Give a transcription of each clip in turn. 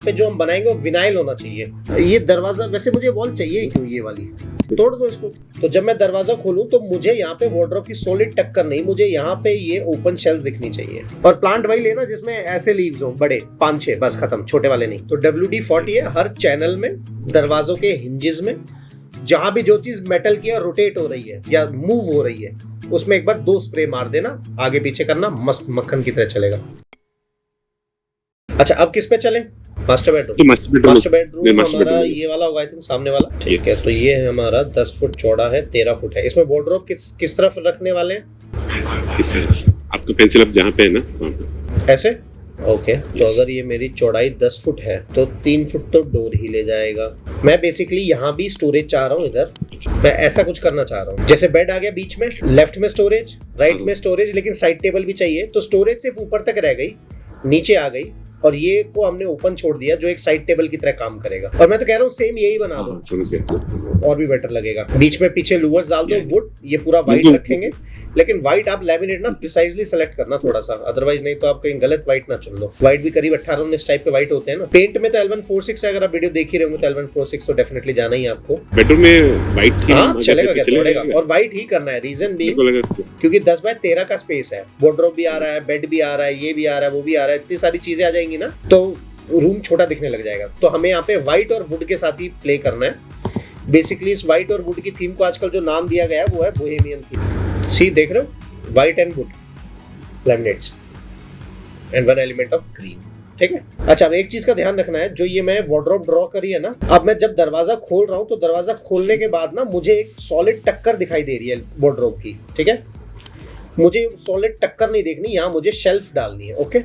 पे जो हम बनाएंगे वो विनाइल होना चाहिए। ये दरवाजा वैसे मुझे वॉल चाहिए ही क्यों, ये वाली तोड़ दो इसको। तो जब मैं दरवाजा खोलूं तो मुझे यहाँ पे वार्डरोब की सॉलिड टक्कर नहीं, मुझे यहाँ पे ये ओपन शेल्फ दिखनी चाहिए। और प्लांट वही लेना जिसमें ऐसे लीव्स हो बड़े 5-6, बस खत्म, छोटे वाले नहीं। तो WD-40 है हर चैनल में, दरवाजों के हिंजेस में, जहां भी जो चीज मेटल की और रोटेट हो रही है या मूव हो रही है उसमें एक बार 2 स्प्रे मार देना, आगे पीछे करना, मस्त मक्खन की तरह चलेगा। अच्छा अब किस पे चलें? Master bedroom. मास्टर बेडरूम हमारा ये वाला होगा, आई थिंक सामने वाला। ठीक है, तो ये हमारा 10 फुट चौड़ा है, 13 फुट है। इसमें वार्डरोब किस तरफ रखने वाले हैं? आपका पेंसिल अब जहाँ पे है ना ऐसे। ओके, तो अगर ये मेरी चौड़ाई 10 फुट है तो 3 फुट तो डोर ही ले जाएगा। मैं बेसिकली यहाँ भी स्टोरेज चाह रहा हूँ, इधर मैं ऐसा कुछ करना चाह रहा हूँ। जैसे बेड आ गया बीच में, लेफ्ट में स्टोरेज, राइट में स्टोरेज, लेकिन साइड टेबल भी चाहिए। तो स्टोरेज सिर्फ ऊपर तक रह गई, नीचे आ गई, और ये को हमने ओपन छोड़ दिया जो एक साइड टेबल की तरह काम करेगा। और मैं तो कह रहा हूँ सेम यही बना दो, और भी बेटर लगेगा। बीच में पीछे लूवर्स डाल दो वुड, ये पूरा व्हाइट रखेंगे, लेकिन व्हाइट आप लैमिनेट ना प्रिसाइजली सेलेक्ट करना थोड़ा सा, अदरवाइज नहीं तो आप कहीं गलत व्हाइट ना चुन लो। व्हाइट भी करीब 18-19 टाइप के व्हाइट होते हैं ना। पेंट में तो L146 है, अगर आप वीडियो देख ही रहे होंगे तो L146 तो डेफिनेटली जाना ही आपको। बेडरूम में व्हाइट ही चलेगा क्या? तोड़ेगा, और व्हाइट ही करना है। रीजन भी क्योंकि 10 बाय 13 का स्पेस है, वार्डरोब भी आ रहा है, बेड भी आ रहा है, ये भी आ रहा है, वो भी आ रहा है, इतनी सारी चीजें आ जाएंगी ना तो रूम छोटा दिखने लग जाएगा। तो हमें यहाँ पे व्हाइट और वुड के साथ ही प्ले करना है। बेसिकली इस व्हाइट और वुड की थीम को आजकल जो नाम दिया गया है वो है बोहेमियन थीम। सी देख रहे हो, white and would laminates and one element of green. ठीक है। अच्छा अब एक चीज का ध्यान रखना है, जो ये मैं वार्डरोब ड्रॉ करी है ना, अब मैं जब दरवाजा खोल रहा हूँ तो दरवाजा खोलने के बाद ना मुझे एक सॉलिड टक्कर दिखाई दे रही है वार्डरोब की। ठीक है, मुझे सॉलिड टक्कर नहीं देखनी, यहाँ मुझे शेल्फ डालनी है। ओके,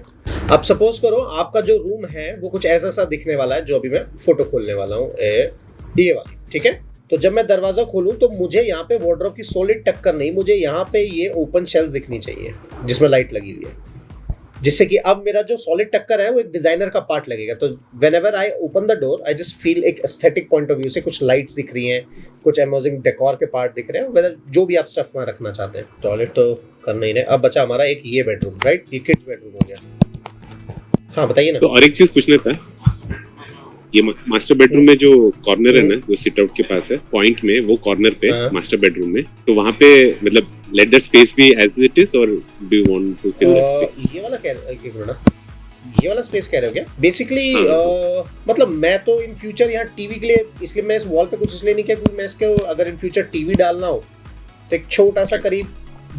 अब सपोज करो आपका जो रूम है वो कुछ ऐसा सा दिखने वाला है, जो अभी मैं फोटो खोलने वाला हूँ, ये वाली। ठीक है, तो जब मैं दरवाजा खोलूं तो मुझे यहाँ पे वार्डरोब की सॉलिड टक्कर नहीं, मुझे यहाँ पे ये ओपन शेल्फ दिखनी चाहिए जिसमें लाइट लगी हुई है, जिससे कि अब मेरा जो सॉलिड टक्कर है वो एक डिजाइनर का पार्ट लगेगा। तो whenever I open the door I just feel एक एस्थेटिक पॉइंट ऑफ व्यू से कुछ लाइट्स दिख रही हैं, कुछ अमेजिंग डेकोर के पार्ट दिख रहे हैं, वेदर जो भी आप स्टफ में रखना चाहते हैं। टॉयलेट तो करना ही नहीं। अब बचा हमारा एक ये बेडरूम, राइट, ये किड्स बेडरूम हो गया। हाँ बताइए ना। तो और एक चीज पूछना था, ये मास्टर बेडरूम में जो कॉर्नर है ना, जो सिट आउट के पास है पॉइंट में, वो कॉर्नर पे मास्टर बेडरूम में, तो वहाँ पे मतलब let that space be as it is, और do you want to fill that space? ये वाला कह रहे हो, ये वाला स्पेस कह रहे हो क्या? बेसिकली मतलब मैं तो इन फ्यूचर यहाँ टीवी के लिए, इसलिए मैं इस वॉल पे कुछ इसलिए नहीं किया क्योंकि मैं इसके अगर इन फ्यूचर टीवी डालना हो तो एक छोटा सा करीब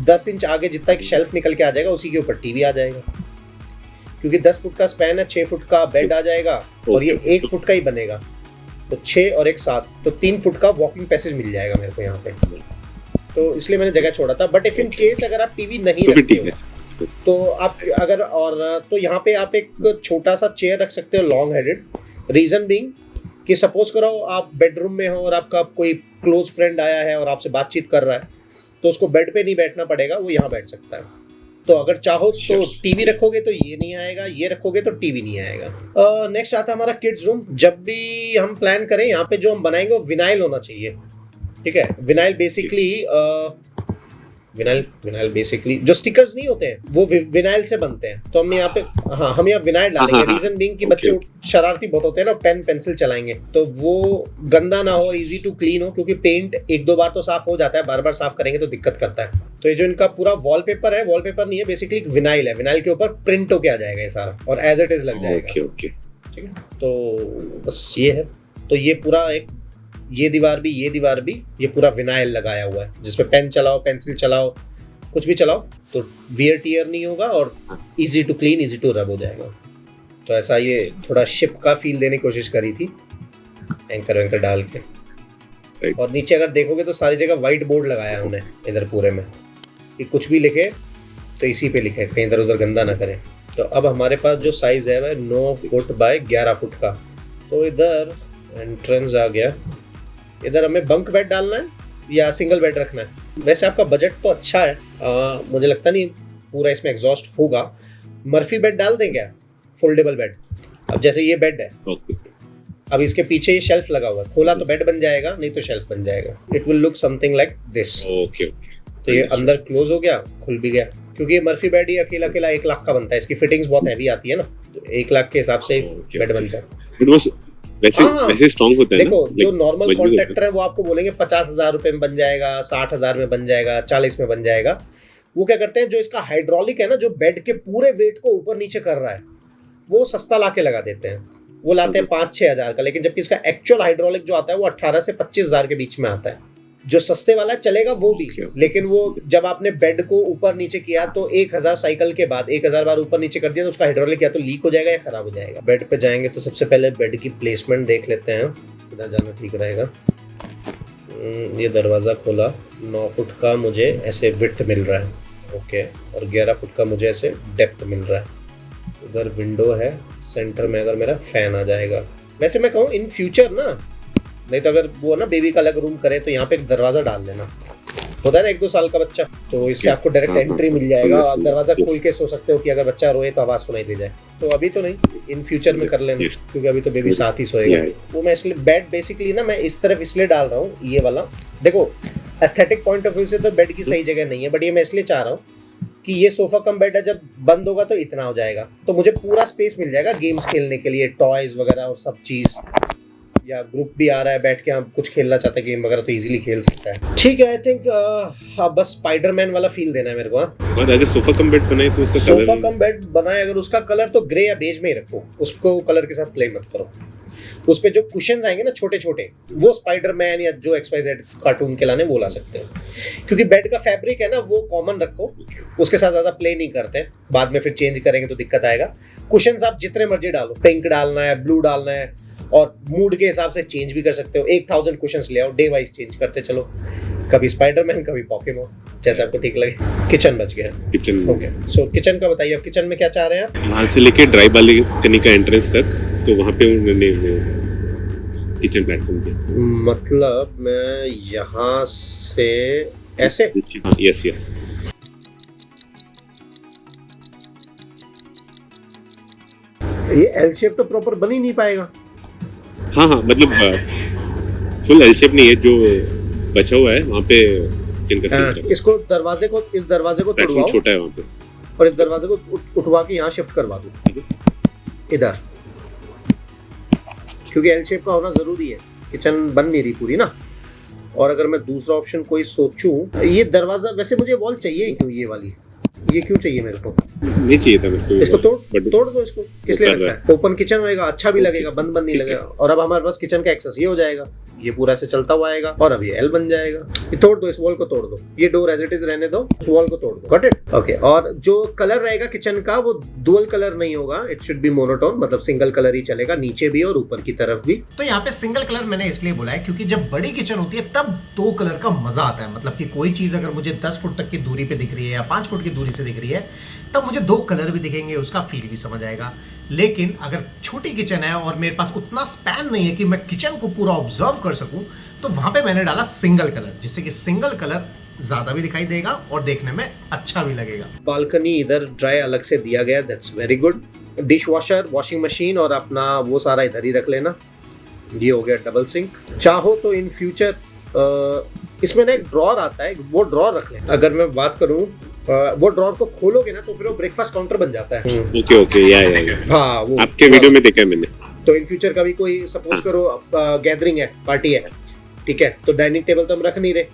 10 इंच आगे जितना एक शेल्फ निकल के आ जाएगा, उसी के ऊपर टीवी आ जाएगा। क्योंकि 10 फुट का स्पैन है, 6 फुट का बेड आ जाएगा, और ये 1 फुट का ही बनेगा, तो 6 और 1 7, तो 3 फुट का वॉकिंग पैसेज मिल जाएगा मेरे को यहाँ पे। तो इसलिए मैंने जगह छोड़ा था। बट इफ इन केस अगर आप टीवी नहीं रखते हो तो आप अगर, और तो यहाँ पे आप एक छोटा सा चेयर रख सकते हो लॉन्ग हेडेड। रीजन बीइंग कि सपोज करो आप बेडरूम में हो और आपका कोई क्लोज फ्रेंड आया है और आपसे बातचीत कर रहा है, तो उसको बेड पे नहीं बैठना पड़ेगा, वो यहाँ बैठ सकता है। तो अगर चाहो तो टीवी रखोगे तो ये नहीं आएगा, ये रखोगे तो टीवी नहीं आएगा। नेक्स्ट आता है हमारा किड्स रूम। जब भी हम प्लान करें, यहाँ पे जो हम बनाएंगे वो विनाइल होना चाहिए। ठीक है, विनाइल बेसिकली विनाइल बेसिकली जो स्टिकर्स नहीं होते हैं वो विनाइल से बनते हैं। तो हम यहाँ पे, हाँ, हम यहाँ विनाइल डालेंगे। रीजन बीइंग कि बच्चे शरारती बहुत होते हैं ना, पेन पेंसिल चलाएंगे तो वो गंदा ना हो, इजी टू क्लीन हो, क्योंकि पेंट 1-2 बार तो साफ हो जाता है, बार बार साफ करेंगे तो दिक्कत करता है। तो ये जो इनका पूरा वॉलपेपर है, वॉलपेपर नहीं है, बेसिकली विनाइल है। विनाइल के ऊपर प्रिंट होके आ जाएगा ये सारा, और एज इट इज लग जाएगा। ओके, ठीक है, तो बस ये है। तो ये पूरा एक, ये दीवार भी, ये दीवार भी, ये पूरा विनाइल लगाया हुआ है, जिसपे पेन चलाओ, पेंसिल चलाओ, कुछ भी चलाओ तो वियर टियर नहीं होगा, और easy to clean, easy to rub हो जाएगा। तो ऐसा ये थोड़ा शिप का फील देने की कोशिश करी थी एंकर वैंकर डाल के। और नीचे अगर देखोगे तो सारी जगह व्हाइट बोर्ड लगाया हमने इधर पूरे में, कि कुछ भी लिखे तो इसी पे लिखे, कहीं इधर उधर गंदा ना करें। तो अब हमारे पास जो साइज है वह 9 फुट बाय 11 फुट का। तो इधर एंट्रेंस आ गया, इधर हमें बंक बेड डालना है या सिंगल बेड रखना है। वैसे आपका बजट तो अच्छा है, मुझे लगता नहीं पूरा इसमें एग्जॉस्ट होगा। मर्फी बेड डाल दें क्या, फोल्डेबल बेड? अब जैसे ये बेड है, अब इसके पीछे ये शेल्फ लगा हुआ है, खोला तो बेड बन जाएगा, नहीं तो शेल्फ बन जाएगा। It will look something like this. Okay, तो ये अंदर क्लोज हो गया, खुल भी गया। क्योंकि ये मर्फी बेड ही अकेला 1 लाख का बनता है, इसकी फिटिंग्स बहुत हैवी आती है ना, तो 1 लाख के हिसाब से बेड बनता है। वैसे स्ट्रॉन्ग होता है। देखो जो नॉर्मल कॉन्ट्रैक्टर है वो आपको बोलेंगे 50,000 रुपए में बन जाएगा, 60,000 में बन जाएगा, 40 में बन जाएगा। वो क्या करते हैं, जो इसका हाइड्रोलिक है ना, जो बेड के पूरे वेट को ऊपर नीचे कर रहा है, वो सस्ता लाके लगा देते हैं। वो लाते हैं 5-6 हजार का, लेकिन जबकि इसका एक्चुअल हाइड्रोलिक जो आता है वो 18 से 25,000 के बीच में आता है। जो सस्ते वाला चलेगा वो भी, लेकिन वो जब आपने बेड को ऊपर नीचे किया तो 1000 साइकिल के बाद 1000 बार ऊपर नीचे कर दिया तो उसका हाइड्रोलिक या तो लीक हो जाएगा या खराब हो जाएगा। बेड पे जाएंगे तो सबसे पहले बेड की प्लेसमेंट देख लेते हैं, किधर जाना ठीक रहेगा। ये दरवाजा खोला, 9 फुट का मुझे ऐसे विड्थ मिल रहा है, ओके, और 11 फुट का मुझे ऐसे डेप्थ मिल रहा है। उधर विंडो है, सेंटर में अगर मेरा फैन आ जाएगा। वैसे मैं कहूँ इन फ्यूचर ना, नहीं तो अगर वो ना बेबी का अलग रूम करे तो यहाँ पे एक दरवाजा डाल लेना, होता है ना 1-2 साल का बच्चा, तो इससे आपको डायरेक्ट एंट्री मिल जाएगा। आप दरवाजा खोल के सो सकते हो कि अगर बच्चा रोए तो आवाज सुनाई दे जाए। तो अभी तो नहीं, इन फ्यूचर में कर लेना, क्योंकि अभी तो बेबी साथ ही सोएगा। वो मैं इसलिए बेड बेसिकली ना मैं इस तरफ इसलिए डाल रहा हूँ, ये वाला देखो एस्थेटिक पॉइंट ऑफ व्यू से तो बेड की सही जगह नहीं है, बट ये मैं इसलिए चाह रहा हूँ कि ये सोफा कम बेड है, जब बंद होगा तो इतना हो जाएगा, तो मुझे पूरा स्पेस मिल जाएगा गेम्स खेलने के लिए, टॉयज वगैरह और सब चीज, या ग्रुप भी आ रहा है बैठ के हम कुछ खेलना चाहते हैं गेम वगैरह तो इजीली खेल सकता है। ठीक है, आई थिंक हाँ बस स्पाइडरमैन वाला फील देना है मेरे को। और अगर सोफा कम बेड बनाए तो उसका सोफा कम बेड बनाए अगर उसका कलर तो ग्रे या बेज में ही रखो, उसको कलर के साथ प्ले मत करो। उस पे जो कुशन्स आएंगे ना छोटे छोटे, वो स्पाइडरमैन या जो XYZ कार्टून के लाने वो ला सकते हो, क्योंकि बेड का फैब्रिक है ना वो कॉमन रखो, उसके साथ ज्यादा प्ले नहीं करते, बाद में फिर चेंज करेंगे तो दिक्कत आएगा। कुशन्स आप जितने मर्जी डालो, पिंक डालना है, ब्लू डालना है, और मूड के हिसाब से चेंज भी कर सकते हो। 1000 कुशन्स ले आओ, डे वाइज चेंज करते चलो, कभी स्पाइडरमैन कभी पॉकेमॉन, जैसा आपको ठीक लगे। किचन बच गया, किचन ओके। सो किचन का बताइए, अब किचन में क्या चाह रहे हैं आप? वहां से लेके ड्राई बालकनी का एंट्रेंस तक, तो वहां पे उन्होंने किचन प्लेटफॉर्म दिया। मतलब मैं यहाँ से ऐसे, यस यस, ये एल शेप तो प्रॉपर बन ही नहीं पाएगा। हाँ मतलब फुल एल शेप नहीं है, जो बचा हुआ है वहाँ पे इसको दरवाजे को, इस दरवाजे को तोड़वाओ, छोटा है वहाँ पे, और इस दरवाजे को उठवा के यहाँ शिफ्ट करवा दो इधर, क्योंकि एल शेप का होना जरूरी है। किचन बन नहीं रही पूरी ना। और अगर मैं दूसरा ऑप्शन कोई सोचूं, ये दरवाजा वैसे मुझे वॉल चाहिए क्यों, ये वाली ये क्यों चाहिए मेरे को? नहीं चाहिए था मेरे को। इसको तोड़ दो इसको, किस लिए रखा है? ओपन किचन होएगा, अच्छा भी लगेगा, बंद नहीं लगेगा। और अब हमारे पास किचन का एक्सेस ये हो जाएगा, ये पूरा ऐसे चलता हुआ आएगा, और अब ये एल बन जाएगा। ये तोड़ दो, इस वॉल को तोड़ दो, ये डोर एज इट इज रहने दो, इस वॉल को तोड़ दो, गॉट इट, ओके। और जो कलर रहेगा किचन का वो डुअल कलर नहीं होगा, इट शुड बी मोनोटोन, मतलब सिंगल कलर ही चलेगा, नीचे भी और ऊपर की तरफ भी। तो यहाँ पे सिंगल कलर मैंने इसलिए बोला है क्योंकि जब बड़ी किचन होती है तब 2 कलर का मजा आता है। मतलब कि कोई चीज अगर मुझे 10 फुट तक की दूरी पे दिख रही है या 5 फुट की दूरी से दिख रही है, तब मुझे 2 कलर भी दिखेंगे, उसका फील भी समझ आएगा। लेकिन अगर छोटी किचन है और मेरे पास उतना स्पैन नहीं है कि मैं किचन को पूरा ऑब्जर्व कर सकूं, तो वहां पे मैंने डाला सिंगल कलर, जिससे कि सिंगल कलर ज्यादा भी दिखाई देगा और देखने में अच्छा भी लगेगा। बालकनी इधर ड्राई अलग से दिया गया, that's very good. Dish washer, washing machine और अपना वो सारा इधर ही रख लेना। ये हो गया डबल सिंक। चाहो तो इन फ्यूचर इसमें ना एक ड्रॉर आता है, वो ड्रॉर रख लेना। अगर मैं बात करूं, वो ड्रॉर को खोलोगे ना तो फिर वो ब्रेकफास्ट काउंटर बन जाता है। ओके ओके, या हाँ, वो आपके वीडियो में देखा है मैंने। तो इन फ्यूचर कभी कोई सपोज करो गैदरिंग है, पार्टी है, ठीक है, तो डाइनिंग टेबल तो हम रख नहीं रहे,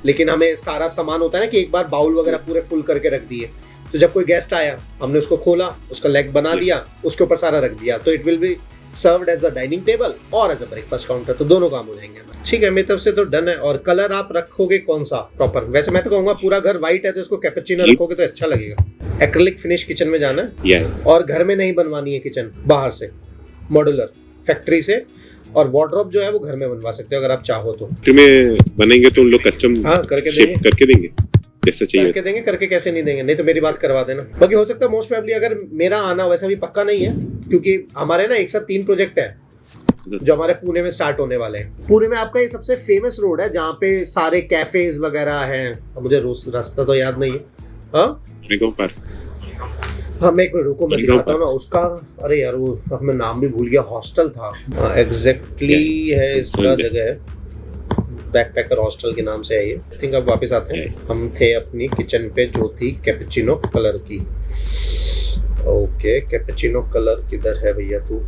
लेकिन हमें सारा सामान होता है ना कि एक बार बाउल वगैरह पूरे फुल करके रख दिए, तो जब कोई गेस्ट आया हमने उसको खोला, उसका लेग बना दिया, उसके ऊपर सारा रख दिया, तो it will be served as a dining table और एज अ ब्रेकफास्ट काउंटर, तो दोनों काम हो जाएंगे। ठीक है, मेरी तरफ से तो डन है। और कलर आप रखोगे कौन सा प्रॉपर? वैसे मैं तो कहूंगा पूरा घर व्हाइट है तो इसको कैपेचिनो रखोगे तो अच्छा लगेगा। एक्रिलिक फिनिश किचन में जाना है, और घर में नहीं बनवानी है किचन, बाहर से मॉड्यूलर फैक्ट्री से, और वार्डरोब जो है वो घर में बनवा सकते हो अगर आप चाहो तो। में बनेंगे तो उन लोग कस्टम करके देंगे जैसे चाहिए करके देंगे, करके कैसे नहीं देंगे? नहीं तो मेरी बात करवा देना। बाकी हो सकता है मोस्ट प्रोबेबली अगर मेरा आना, वैसा भी पक्का नहीं है क्योंकि हमारे ना एक साथ 3 प्रोजेक्ट है जो हमारे पुणे में स्टार्ट होने वाले हैं। पुणे में आपका ये सबसे फेमस रोड है जहाँ पे सारे कैफेज वगैरह हैं। मुझे रास्ता तो याद नहीं है। हाँ, मैं एक मिनट रुको, मैं दिखाता हूँ ना उसका। अरे यार, वो मैं नाम भी भूल गया, हॉस्टल था एग्जैक्टली है इसका जगह है, बैकपैकर हॉस्टल के नाम से है ये। आई थिंक अब वापस आते हैं। हम थे अपनी किचन पे जो थी कैपेचिनो कलर की। ओके, कैपेचिनो कलर किधर है भैया? तू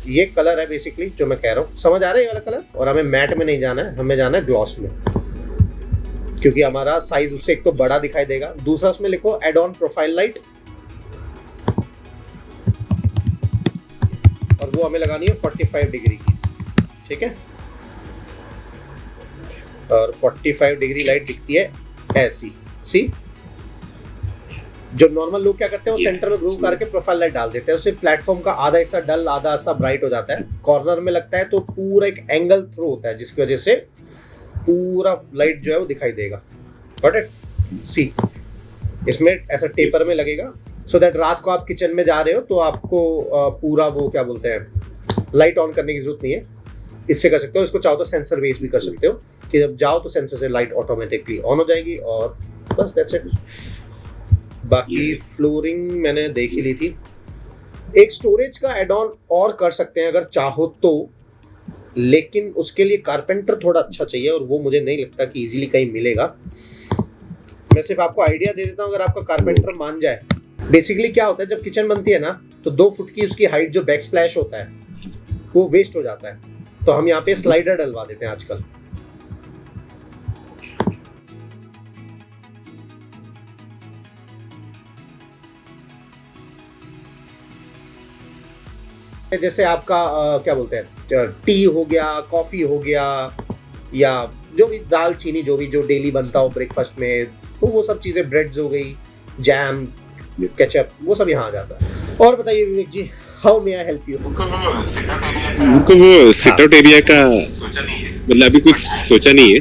ये कलर है बेसिकली जो मैं कह रहा हूँ, समझ आ रहा है ये वाला कलर। और हमें मैट में नहीं जाना है, हमें जाना है ग्लॉस में, क्योंकि हमारा साइज उससे एक तो बड़ा दिखाई देगा। दूसरा उसमें लिखो एड ऑन प्रोफाइल लाइट, और वो हमें लगानी है 45 डिग्री की, ठीक है। और 45 डिग्री लाइट दिखती है ऐसी, सी। जो नॉर्मल लोग क्या करते हैं वो सेंटर में ग्रूव करके प्रोफाइल लाइट डाल देते हैं, उससे प्लेटफॉर्म का आधा हिस्सा डल आधा हिस्सा ब्राइट हो जाता है। कॉर्नर में लगता है तो पूरा एक एंगल थ्रो होता है, जिसकी वजह से पूरा लाइट जो है वो दिखाई देगा। Got it? सी, इसमें ऐसा टेपर में लगेगा, सो दैट रात को आप किचन में जा रहे हो तो आपको पूरा वो क्या बोलते हैं लाइट ऑन करने की जरूरत नहीं है, इससे कर सकते हो। इसको चाहो तो सेंसर बेस भी कर सकते हो कि जब जाओ तो सेंसर से लाइट ऑटोमेटिकली ऑन हो जाएगी, और बस दैट्स इट। बाकी फ्लोरिंग मैंने देख ही ली थी। एक स्टोरेज का एड ऑन और कर सकते हैं अगर चाहो तो, लेकिन उसके लिए कारपेंटर थोड़ा अच्छा चाहिए, और वो मुझे नहीं लगता कि इजीली कहीं मिलेगा। मैं सिर्फ आपको आइडिया दे देता हूँ, अगर आपका कारपेंटर मान जाए। बेसिकली क्या होता है, जब किचन बनती है ना तो 2 फुट की उसकी हाइट जो बैक स्प्लैश होता है वो वेस्ट हो जाता है, तो हम यहाँ पे स्लाइडर डलवा देते हैं आजकल। जैसे आपका क्या बोलते हैं टी हो गया, कॉफी हो गया, या जो भी दाल चीनी जो भी जो डेली बनता हो ब्रेकफास्ट में, तो वो सब चीजें, ब्रेड्स हो गई, जैम, केचप, वो सब यहाँ आ जाता है। और बताइए Vivek ji, how may I help you? उनको वो सिट आउट एरिया का मतलब अभी कुछ सोचा नहीं है,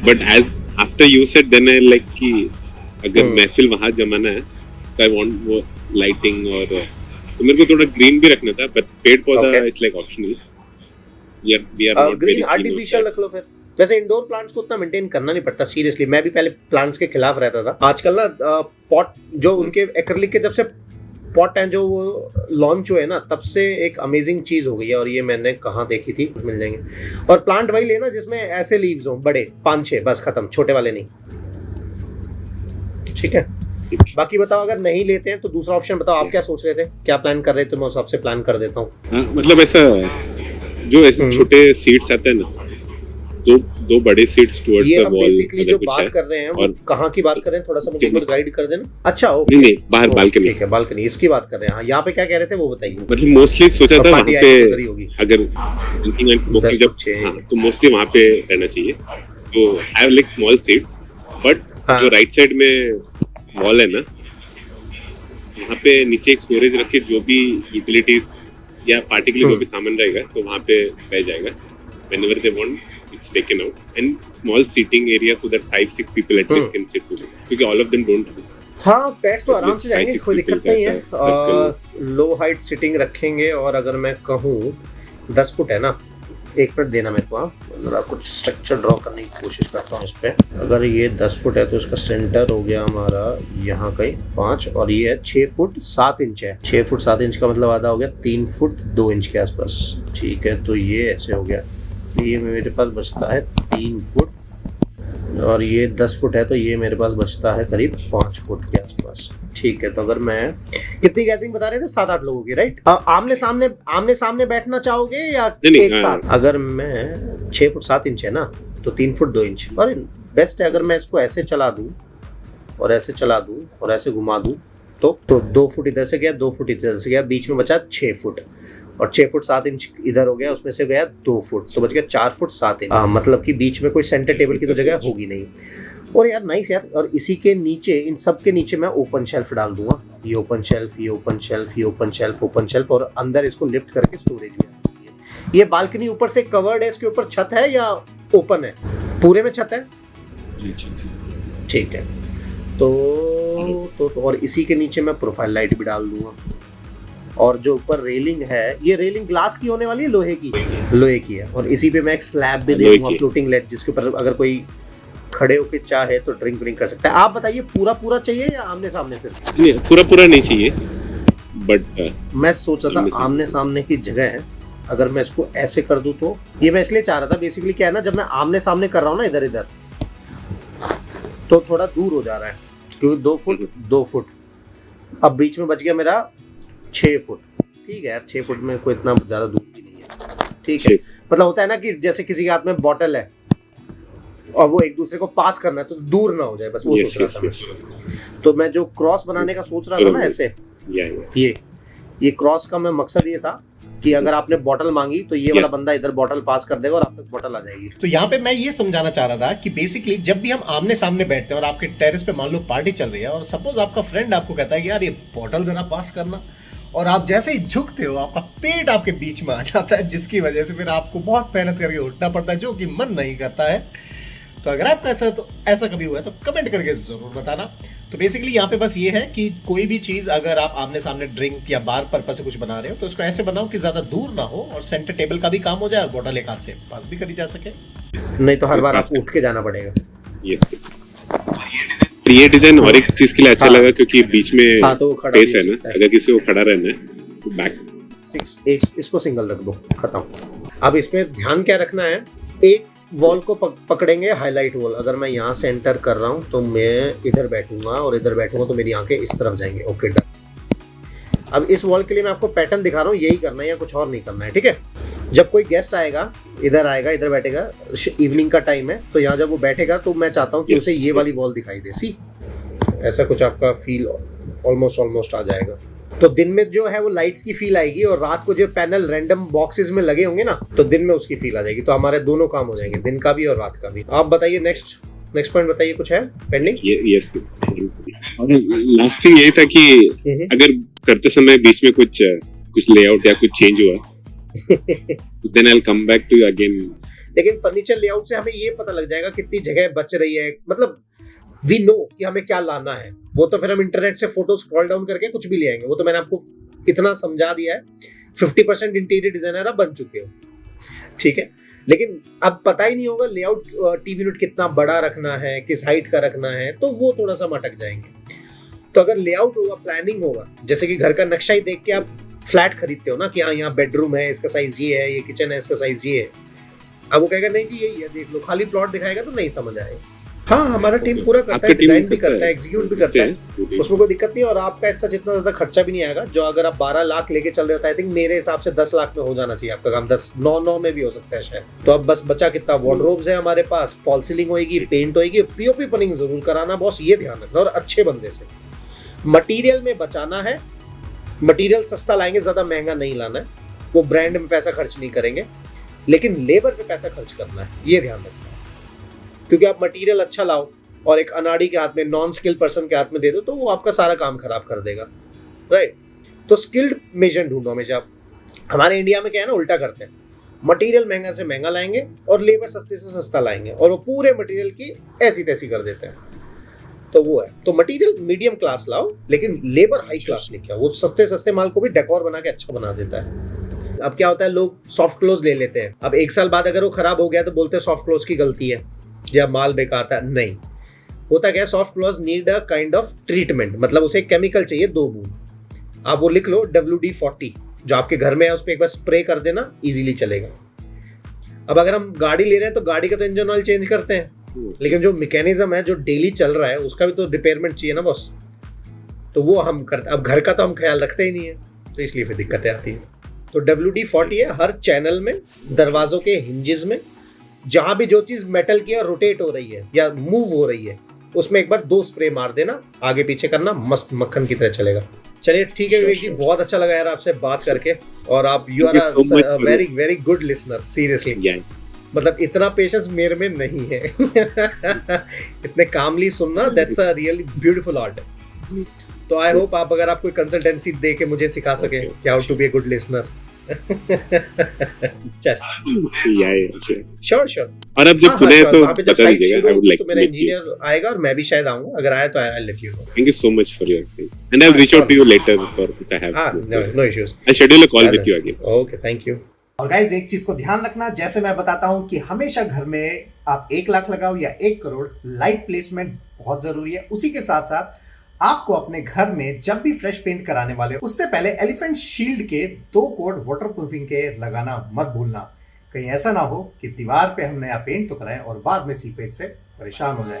but as after you said then I like कि अगर महफिल वहां जमाना है तो आई वांट वो लाइटिंग, और तो मेरे को थोड़ा ग्रीन भी रखना था, बट पेड़ पौधा is like optional. We are not green artificial रख लो फिर। वैसे इंडोर प्लांट्स को उतना मेंटेन करना नहीं पड़ता सीरियसली। मैं भी पहले प्लांट्स के खिलाफ रहता था। आजकल ना पॉट जो उनके एक्रिलिक के जब से पॉट हैं जो वो लॉन्च हुए ना, तब से एक अमेजिंग चीज हो गई है। और ये मैंने कहाँ देखी थी, मिल जाएंगे। और प्लांट वही लेना जिसमें ऐसे लीव्स हो बड़े 5-6, बस खत्म, छोटे वाले नहीं, ठीक है। बाकी बताओ, अगर नहीं लेते हैं तो दूसरा ऑप्शन बताओ, आप क्या सोच रहे थे, क्या प्लान कर रहे थे? मैं उस हिसाब से प्लान कर देता हूँ। मतलब ऐसा जो ऐसे छोटे सीड्स आते हैं ना, दो बड़े seeds towards the wall, basically जो बात कर रहे हैं वो कहाँ की बात कर रहे हैं, थोड़ा सा मुझे खुद गाइड कर देना। अच्छा, ओके, नहीं बाहर बालकनी, ठीक है, बालकनी इसकी बात कर रहे हैं। हाँ, यहाँ पे क्या कह रहे थे वो बताइए। मतलब मोस्टली सोचा था वहाँ पे अगर ड्रिंकिंग एंड स्मोकिंग जब, हाँ, तो मोस्टली वहाँ पे रहना चाहिए। तो I have like small seeds, but जो राइट साइड में वॉल है ना, वहाँ पे नीचे एक स्टोरेज रखे, जो भी यूटिलिटीज या पार्टी के लिए जो भी सामान रहेगा तो वहाँ पे रह जाएगा। whenever they want it's taken out, and small seating area so that 5-6 people at least can sit together, क्योंकि all of them don't have। हाँ, पेट तो आराम से जाएंगे, कोई दिक्कत नहीं है। लो हाइट सिटिंग रखेंगे, और अगर मैं कहूँ 10 फुट है ना, 1 मिनट देना मेरे को। हाँ, कुछ स्ट्रक्चर ड्रॉ करने की कोशिश करता हूँ इस पे। अगर ये 10 फुट है तो इसका सेंटर हो गया हमारा यहाँ कहीं 5, और ये है 6 फुट 7 इंच है। 6 फुट 7 इंच का मतलब आधा हो गया 3 फुट 2 इंच के आसपास, ठीक है। तो ये ऐसे हो गया, ये मेरे पास बचता है 3 फुट, और ये 10 फुट है तो ये मेरे पास बचता है करीब 5 फुट के आसपास, ठीक है। तो अगर मैं कितनी गैदरिंग बता रहे थे, 7-8 लोगों की, राइट? आमने सामने बैठना चाहोगे या एक साथ? अगर मैं 6 फुट 7 इंच है ना, तो 3 फुट 2 इंच, और बेस्ट है अगर मैं इसको ऐसे चला दूं और ऐसे चला दूं और ऐसे घुमा दूं, तो 2 फुट इधर से गया, 2 फुट इधर से गया, बीच में बचा 6 फुट, और 6 फुट 7 इंच इधर हो गया, उसमें से गया 2 फुट, तो बच गया 4 फुट 7 इंच। मतलब कि बीच में कोई सेंटर टेबल की तो जगह होगी नहीं। और यार नाइस यार। और इसी के नीचे, इन सब के नीचे मैं ओपन शेल्फ डाल दूंगा। ये ओपन शेल्फ, ये ओपन शेल्फ, ये ओपन शेल्फ, ओपन शेल्फ, और अंदर इसको लिफ्ट करके स्टोरेज भी आ सकती है। ये बालकनी ऊपर से कवर्ड है, इसके ऊपर छत है या ओपन है? पूरे में छत है, ठीक है। तो और इसी के नीचे मैं प्रोफाइल लाइट भी डाल दूंगा। और जो ऊपर रेलिंग है, ये रेलिंग ग्लास की होने वाली है, लोहे की है। और इसी पे मैं एक स्लैब भी दे दूंगा, फ्लोटिंग लेड, जिसके ऊपर अगर कोई खड़े होके चाहे तो ड्रिंक कर सकता है। आप बताइए, पूरा चाहिए या आमने सामने सिर्फ? नहीं, पूरा नहीं चाहिए, बट मैं सोच रहा था आमने सामने की जगह है, अगर मैं इसको ऐसे कर दूं तो। ये मैं इसलिए चाह रहा था, बेसिकली क्या है ना, जब मैं आमने सामने कर रहा हूँ ना इधर तो थोड़ा दूर हो जा रहा है, क्योंकि 2 फुट 2 फुट, अब बीच में बच गया मेरा 6 फुट, ठीक है यार, 6 फुट में कोई इतना ज्यादा दूर भी नहीं है, ठीक है। मतलब होता है ना कि जैसे किसी के हाथ में बॉटल है और वो एक दूसरे को पास करना है तो दूर ना हो जाए, बस वो सोच रहा था मैं। तो मैं जो क्रॉस बनाने का सोच रहा था ना ऐसे, ये क्रॉस का मैं मकसद ये था कि अगर आपने बॉटल मांगी तो ये वाला बंदा इधर बॉटल पास कर देगा और आप तक बॉटल आ जाएगी। तो यहाँ पे मैं ये समझाना चाह रहा था कि बेसिकली जब भी हम आमने सामने बैठते हैं और आपके टेरेस पे मान लो पार्टी चल रही है और सपोज आपका फ्रेंड आपको कहता है कि यार ये बॉटल जरा पास करना, और आप जैसे ही झुकते हो आपका पेट आपके बीच में आ जाता है, जिसकी वजह से फिर आपको बहुत मेहनत करके उठना पड़ता है, जो कि मन नहीं करता है। तो अगर आपका ऐसा कभी हुआ है तो कमेंट करके जरूर बताना। तो बेसिकली यहाँ पे बस ये है कि कोई भी चीज अगर आप आमने सामने ड्रिंक या बार पर्पस से कुछ बना रहे हो तो उसको ऐसे बनाओ कि ज्यादा दूर ना हो और सेंटर टेबल का भी काम हो जाए और बॉटल एक हाथ से पास भी करी जा सके, नहीं तो हर बार आपको उठ के जाना पड़ेगा। ये डिजाइन और एक चीज के लिए अच्छा लगा क्योंकि बीच में तो स्पेस है ना, अगर किसी को खड़ा रहना है तो बैक इसको सिंगल रख दो, खत्म। अब इसमें ध्यान क्या रखना है, एक वॉल को पकड़ेंगे हाईलाइट वॉल। अगर मैं यहाँ से एंटर कर रहा हूँ तो मैं इधर बैठूंगा और इधर बैठूंगा तो मेरी आंखें इस तरफ जाएंगे। Okay done. अब इस वॉल के लिए मैं आपको पैटर्न दिखा रहा हूँ, यही करना है या कुछ और नहीं करना है, ठीक है। जब कोई गेस्ट आएगा इधर बैठेगा, इवनिंग का टाइम है तो यहाँ जब वो बैठेगा तो मैं चाहता हूँ कि उसे ये वाली वॉल दिखाई दे, सी ऐसा कुछ आपका फील ऑलमोस्ट आ जाएगा। तो दिन में जो है वो लाइट्स की फील आएगी और रात को जो पैनल रैंडम बॉक्सेस में लगे होंगे ना तो दिन में उसकी फील आ जाएगी। तो हमारे दोनों काम हो जाएंगे, दिन का भी और रात का भी। आप बताइए नेक्स्ट पॉइंट बताइए, कुछ है पेंडिंग? यस, और लास्ट थिंग ये था कि अगर करते समय बीच में कुछ लेआउट या कुछ चेंज हुआ then I will come back to you again. लेकिन फर्नीचर लेआउट से हमें ये पता लग जाएगा कितनी जगह बच रही है, मतलब वी नो कि हमें क्या लाना है। वो तो फिर हम इंटरनेट से फोटो स्क्रॉल डाउन करके कुछ भी ले आएंगे। वो तो मैंने आपको इतना समझा दिया है, 50% इंटीरियर डिजाइनर आप बन चुके हो, ठीक है। लेकिन अब पता ही नहीं होगा लेआउट टीवी यूनिट कितना बड़ा रखना है, किस हाइट का रखना है, तो वो थोड़ा सा अटक जाएंगे। तो अगर लेआउट होगा, प्लानिंग होगा, जैसे कि घर का नक्शा ही देख के आप फ्लैट खरीदते हो ना कि हाँ यहाँ बेडरूम है, इसका साइज ये है, ये किचन है, इसका साइज ये है। अब वो कहेगा नहीं जी यही है, देख लो, खाली प्लॉट दिखाएगा तो नहीं समझ आएगा। हाँ, हमारा टीम पूरा करता है, डिजाइन भी करता है, एग्जीक्यूट भी करता है, उसमें कोई दिक्कत नहीं। और आपका ऐसा जितना ज्यादा खर्चा भी नहीं आएगा। जो अगर आप 12 लाख लेके चल रहे हो, आई थिंक मेरे हिसाब से 10 लाख में हो जाना चाहिए आपका काम, 9 में भी हो सकता है शायद। तो अब बस बचा कितना, वार्डरोब्स है हमारे पास, फॉल सीलिंग होगी, पेंट होगी, पीओपी पनिंग जरूर कराना बॉस, ये ध्यान रखना, और अच्छे बंदे से। मटीरियल में बचाना है, मटीरियल सस्ता लाएंगे, ज्यादा महंगा नहीं लाना है, वो ब्रांड में पैसा खर्च नहीं करेंगे, लेकिन लेबर पे पैसा खर्च करना है, ये ध्यान रखना है। क्योंकि आप मटीरियल अच्छा लाओ और एक अनाड़ी के हाथ में, नॉन स्किल्ड पर्सन के हाथ में दे दो तो वो आपका सारा काम खराब कर देगा, राइट। तो स्किल्ड मेजर ढूंढो हमेशा। हमारे इंडिया में क्या है ना, उल्टा करते हैं, मटीरियल महंगा से महंगा लाएंगे और लेबर सस्ते से सस्ता लाएंगे और वो पूरे मटीरियल की ऐसी तैसी कर देते हैं। तो वो है, तो मटीरियल मीडियम क्लास लाओ लेकिन लेबर हाई क्लास लेके आओ। वो सस्ते माल को भी डेकोर बना के अच्छा बना देता है। अब क्या होता है, लोग सॉफ्ट क्लोज ले लेते हैं, अब 1 साल बाद अगर वो खराब हो गया तो बोलते हैं सॉफ्ट क्लोज की गलती है या माल बेकार था। नहीं, होता क्या है, soft close need a kind of treatment, मतलब उसे केमिकल चाहिए 2 बूंद। आप वो लिख लो, WD-40, जो आपके घर में है उस पर एक बार स्प्रे कर देना, इजीली चलेगा। अब अगर हम गाड़ी ले रहे हैं तो गाड़ी का तो इंजन ऑयल चेंज करते हैं, लेकिन जो मैकेनिज्म है जो डेली चल रहा है उसका भी तो रिपेयरमेंट चाहिए ना बॉस, तो वो हम करते। अब घर का तो हम ख्याल रखते ही नहीं है, तो इसलिए फिर दिक्कतें आती है। तो WD-40 है हर चैनल में, दरवाजों के हिंजेस में, जहां भी जो चीज मेटल की और रोटेट हो रही है या मूव हो रही है उसमें एक बार 2 स्प्रे मार देना, आगे पीछे करना, मस्त मक्खन की तरह चलेगा। चलिए ठीक है विवेक जी, बहुत अच्छा लगा यार आपसे बात करके, और आप you are a very very good listener, seriously. मतलब इतना पेशेंस मेरे में नहीं है इतने कामली सुनना, that's a really beautiful art. तो आई होप अगर आप कोई कंसल्टेंसी दे के मुझे सिखा सके कि how to be a good listener. Sure. और अब जब पुणे तो बता दीजिएगा, आई वुड लाइक तो मेरा इंजीनियर आएगा और मैं भी शायद आऊंगा, अगर आया तो I will let you know. Thank you so much for your thing and I will reach out to you later for if I have no issues. I schedule a call with you again. Okay, thank you. और guys एक चीज को ध्यान रखना, जैसे मैं बताता हूं कि हमेशा घर में आप 1 लाख लगाओ या 1 करोड़, लाइट प्लेसमेंट बहुत जरूरी है। उसी के साथ साथ आपको अपने घर में जब भी फ्रेश पेंट कराने वाले हो उससे पहले एलिफेंट शील्ड के 2 कोट वाटरप्रूफिंग के लगाना मत भूलना। कहीं ऐसा ना हो कि दीवार पे हम नया पेंट तो कराएं और बाद में सीपेज से परेशान हो जाए।